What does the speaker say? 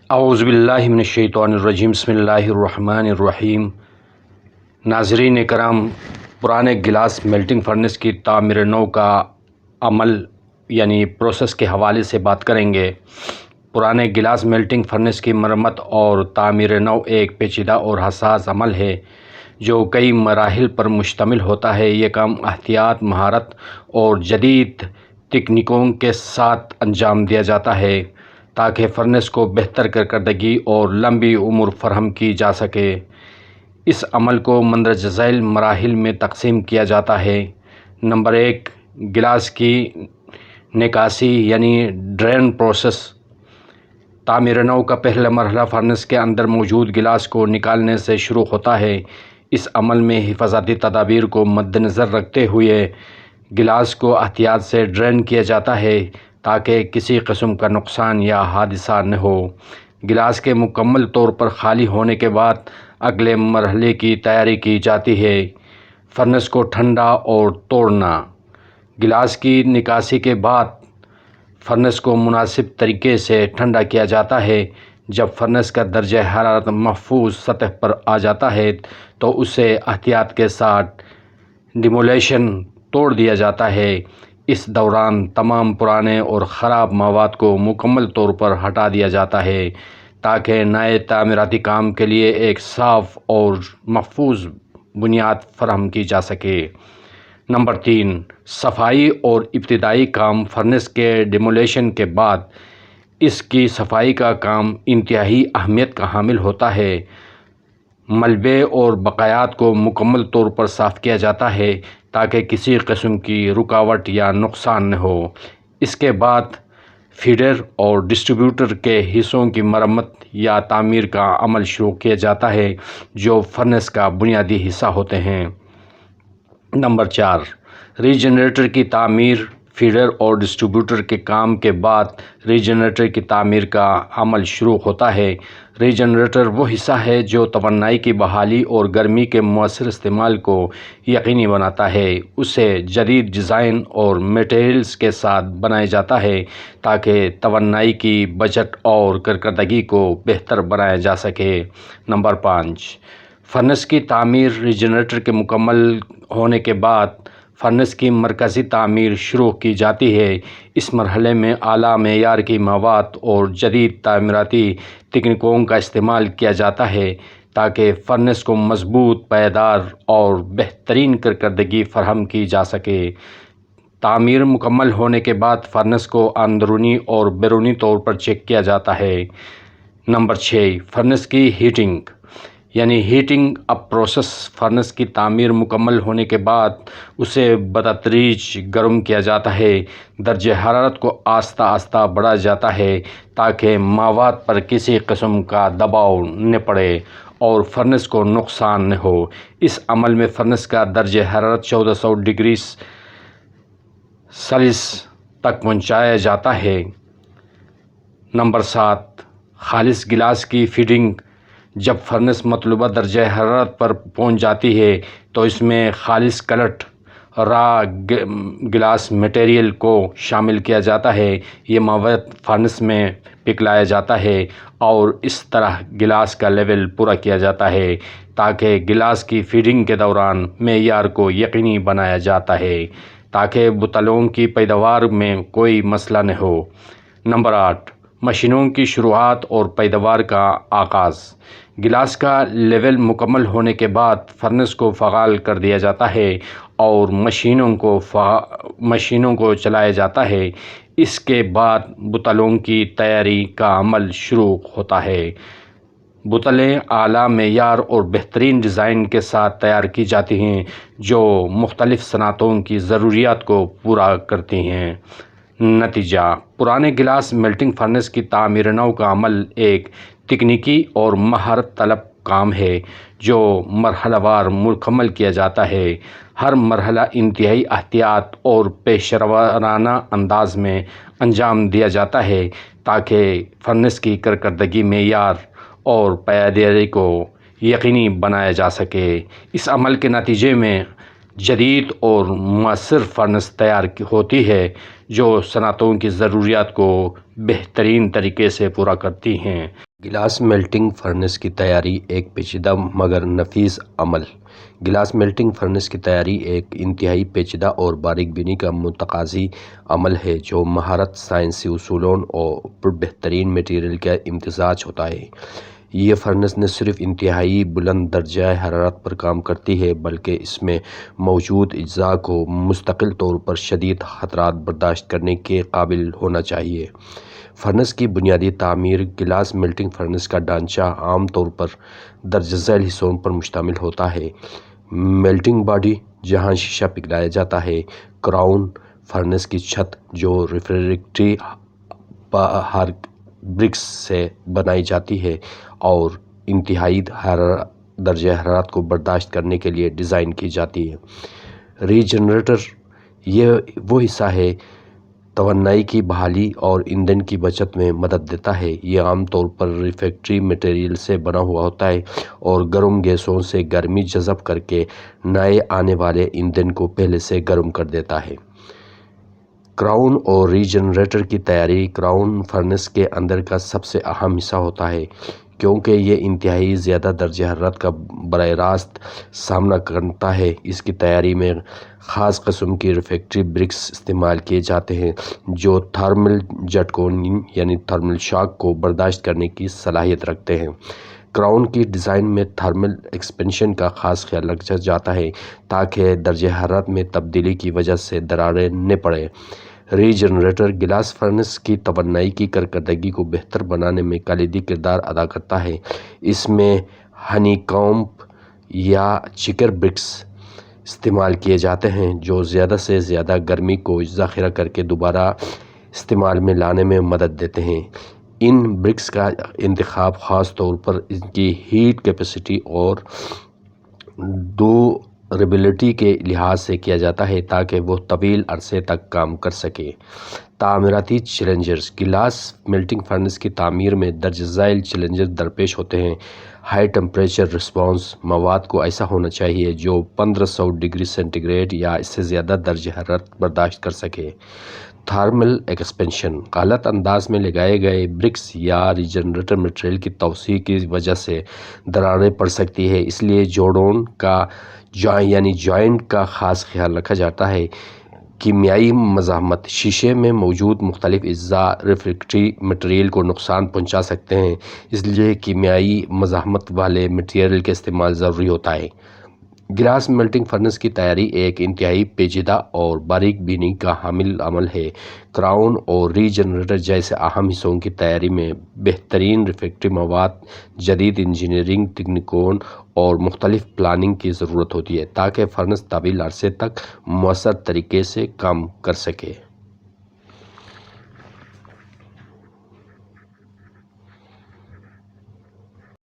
اعوذ باللہ من الشیطان الرجیم، بسم اللہ الرحمن الرحیم۔ ناظرین کرام، پرانے گلاس میلٹنگ فرنس کی تعمیر نو کا عمل یعنی پروسیس کے حوالے سے بات کریں گے۔ پرانے گلاس میلٹنگ فرنس کی مرمت اور تعمیر نو ایک پیچیدہ اور حساس عمل ہے جو کئی مراحل پر مشتمل ہوتا ہے۔ یہ کام احتیاط، مہارت اور جدید تکنیکوں کے ساتھ انجام دیا جاتا ہے تاکہ فرنس کو بہتر کارکردگی اور لمبی عمر فراہم کی جا سکے۔ اس عمل کو مندرجہ ذیل مراحل میں تقسیم کیا جاتا ہے۔ نمبر 1، گلاس کی نکاسی یعنی ڈرین پروسیس۔ تعمیر نو کا پہلا مرحلہ فرنس کے اندر موجود گلاس کو نکالنے سے شروع ہوتا ہے۔ اس عمل میں حفاظتی تدابیر کو مدنظر رکھتے ہوئے گلاس کو احتیاط سے ڈرین کیا جاتا ہے تاکہ کسی قسم کا نقصان یا حادثہ نہ ہو۔ گلاس کے مکمل طور پر خالی ہونے کے بعد اگلے مرحلے کی تیاری کی جاتی ہے، فرنس کو ٹھنڈا اور توڑنا۔ گلاس کی نکاسی کے بعد فرنس کو مناسب طریقے سے ٹھنڈا کیا جاتا ہے۔ جب فرنس کا درجہ حرارت محفوظ سطح پر آ جاتا ہے تو اسے احتیاط کے ساتھ ڈیمولیشن توڑ دیا جاتا ہے۔ اس دوران تمام پرانے اور خراب مواد کو مکمل طور پر ہٹا دیا جاتا ہے تاکہ نئے تعمیراتی کام کے لیے ایک صاف اور محفوظ بنیاد فراہم کی جا سکے۔ نمبر 3، صفائی اور ابتدائی کام۔ فرنس کے ڈیمولیشن کے بعد اس کی صفائی کا کام انتہائی اہمیت کا حامل ہوتا ہے۔ ملبے اور بقایات کو مکمل طور پر صاف کیا جاتا ہے تاکہ کسی قسم کی رکاوٹ یا نقصان نہ ہو۔ اس کے بعد فیڈر اور ڈسٹریبیوٹر کے حصوں کی مرمت یا تعمیر کا عمل شروع کیا جاتا ہے جو فرنس کا بنیادی حصہ ہوتے ہیں۔ نمبر 4، ریجنریٹر کی تعمیر۔ فیڈر اور ڈسٹریبیوٹر کے کام کے بعد ریجنریٹر کی تعمیر کا عمل شروع ہوتا ہے۔ ریجنریٹر وہ حصہ ہے جو توانائی کی بحالی اور گرمی کے مؤثر استعمال کو یقینی بناتا ہے۔ اسے جدید ڈیزائن اور میٹیریلز کے ساتھ بنایا جاتا ہے تاکہ توانائی کی بچت اور کارکردگی کو بہتر بنایا جا سکے۔ نمبر 5، فرنس کی تعمیر۔ ریجنریٹر کے مکمل ہونے کے بعد فرنس کی مرکزی تعمیر شروع کی جاتی ہے۔ اس مرحلے میں اعلیٰ معیار کی مواد اور جدید تعمیراتی تکنیکوں کا استعمال کیا جاتا ہے تاکہ فرنس کو مضبوط، پائیدار اور بہترین کارکردگی فراہم کی جا سکے۔ تعمیر مکمل ہونے کے بعد فرنس کو اندرونی اور بیرونی طور پر چیک کیا جاتا ہے۔ نمبر 6، فرنس کی ہیٹنگ یعنی ہیٹنگ اپ پروسیس۔ فرنس کی تعمیر مکمل ہونے کے بعد اسے بتدریج گرم کیا جاتا ہے۔ درجہ حرارت کو آہستہ آہستہ بڑھایا جاتا ہے تاکہ مواد پر کسی قسم کا دباؤ نہ پڑے اور فرنس کو نقصان نہ ہو۔ اس عمل میں فرنس کا درجہ حرارت 1400 ڈگری سیلسیس تک پہنچایا جاتا ہے۔ نمبر 7، خالص گلاس کی فیڈنگ۔ جب فرنس مطلوبہ درجہ حرارت پر پہنچ جاتی ہے تو اس میں خالص کلٹ را گلاس میٹیریل کو شامل کیا جاتا ہے۔ یہ مواد فرنس میں پگھلایا جاتا ہے اور اس طرح گلاس کا لیول پورا کیا جاتا ہے تاکہ گلاس کی فیڈنگ کے دوران معیار کو یقینی بنایا جاتا ہے تاکہ بوتلوں کی پیداوار میں کوئی مسئلہ نہ ہو۔ نمبر 8، مشینوں کی شروعات اور پیداوار کا آغاز۔ گلاس کا لیول مکمل ہونے کے بعد فرنس کو فعال کر دیا جاتا ہے اور مشینوں کو چلایا جاتا ہے۔ اس کے بعد بوتلوں کی تیاری کا عمل شروع ہوتا ہے۔ بوتلیں اعلیٰ معیار اور بہترین ڈیزائن کے ساتھ تیار کی جاتی ہیں جو مختلف صنعتوں کی ضروریات کو پورا کرتی ہیں۔ نتیجہ: پرانے گلاس میلٹنگ فرنس کی تعمیر نو کا عمل ایک تکنیکی اور مہارت طلب کام ہے جو مرحلہ وار مکمل کیا جاتا ہے۔ ہر مرحلہ انتہائی احتیاط اور پیشہ ورانہ انداز میں انجام دیا جاتا ہے تاکہ فرنس کی کارکردگی، معیار اور پائیداری کو یقینی بنایا جا سکے۔ اس عمل کے نتیجے میں جدید اور مؤثر فرنس تیار ہوتی ہے جو صنعتوں کی ضروریات کو بہترین طریقے سے پورا کرتی ہیں۔ گلاس میلٹنگ فرنس کی تیاری ایک پیچیدہ مگر نفیس عمل۔ گلاس میلٹنگ فرنس کی تیاری ایک انتہائی پیچیدہ اور باریک بینی کا متقاضی عمل ہے جو مہارت، سائنسی اصولوں اور بہترین مٹیریل کا امتزاج ہوتا ہے۔ یہ فرنس نہ صرف انتہائی بلند درجہ حرارت پر کام کرتی ہے بلکہ اس میں موجود اجزاء کو مستقل طور پر شدید خطرات برداشت کرنے کے قابل ہونا چاہیے۔ فرنس کی بنیادی تعمیر۔ گلاس میلٹنگ فرنس کا ڈھانچہ عام طور پر درج ذیل حصوں پر مشتمل ہوتا ہے: میلٹنگ باڈی، جہاں شیشہ پگھلایا جاتا ہے; کراؤن، فرنس کی چھت جو ریفریکٹری ہارڈ برکس سے بنائی جاتی ہے اور انتہائی درجہ حرارت کو برداشت کرنے کے لیے ڈیزائن کی جاتی ہے; ریجنریٹر، یہ وہ حصہ ہے توانائی کی بحالی اور ایندھن کی بچت میں مدد دیتا ہے۔ یہ عام طور پر ریفریکٹری مٹیریل سے بنا ہوا ہوتا ہے اور گرم گیسوں سے گرمی جذب کر کے نئے آنے والے ایندھن کو پہلے سے گرم کر دیتا ہے۔ کراؤن اور ریجنریٹر کی تیاری۔ کراؤن فرنس کے اندر کا سب سے اہم حصہ ہوتا ہے کیونکہ یہ انتہائی زیادہ درجہ حرارت کا براہ راست سامنا کرتا ہے۔ اس کی تیاری میں خاص قسم کی ریفریکٹری برکس استعمال کیے جاتے ہیں جو تھرمل جھٹکوں یعنی تھرمل شاک کو برداشت کرنے کی صلاحیت رکھتے ہیں۔ کراؤن کی ڈیزائن میں تھرمل ایکسپینشن کا خاص خیال رکھا جاتا ہے تاکہ درجہ حرارت میں تبدیلی کی وجہ سے دراڑیں نہ پڑیں۔ ریجنریٹر گلاس فرنس کی توانائی کی کارکردگی کو بہتر بنانے میں کلیدی کردار ادا کرتا ہے۔ اس میں ہنی کومب یا چیکر برکس استعمال کیے جاتے ہیں جو زیادہ سے زیادہ گرمی کو ذخیرہ کرکے دوبارہ استعمال میں لانے میں مدد دیتے ہیں۔ ان برکس کا انتخاب خاص طور پر ان کی ہیٹ کیپیسٹی اور ڈیوریبلٹی کے لحاظ سے کیا جاتا ہے تاکہ وہ طویل عرصے تک کام کر سکیں۔ تعمیراتی چیلنجز۔ گلاس میلٹنگ فرنس کی تعمیر میں درج ذیل چیلنجز درپیش ہوتے ہیں: ہائی ٹمپریچر رسپانس: مواد کو ایسا ہونا چاہیے جو 1500 ڈگری سینٹی گریڈ یا اس سے زیادہ درجہ حرارت برداشت کر سکے۔ تھرمل ایکسپینشن: غلط انداز میں لگائے گئے برکس یا ریجنریٹر مٹیریل کی توسیع کی وجہ سے دراڑیں پڑ سکتی ہیں، اس لیے جوڑوں کا جوائنٹ کا خاص خیال رکھا جاتا ہے۔ کیمیائی مزاحمت: شیشے میں موجود مختلف اجزاء ریفریکٹری مٹیریل کو نقصان پہنچا سکتے ہیں، اس لیے کیمیائی مزاحمت والے مٹیریل کا استعمال ضروری ہوتا ہے۔ گلاس میلٹنگ فرنس کی تیاری ایک انتہائی پیچیدہ اور باریک بینی کا حامل عمل ہے۔ کراؤن اور ریجنریٹر جیسے اہم حصوں کی تیاری میں بہترین ریفریکٹری مواد، جدید انجینئرنگ تکنیکوں اور مختلف پلاننگ کی ضرورت ہوتی ہے تاکہ فرنس طویل عرصے تک مؤثر طریقے سے کام کر سکے۔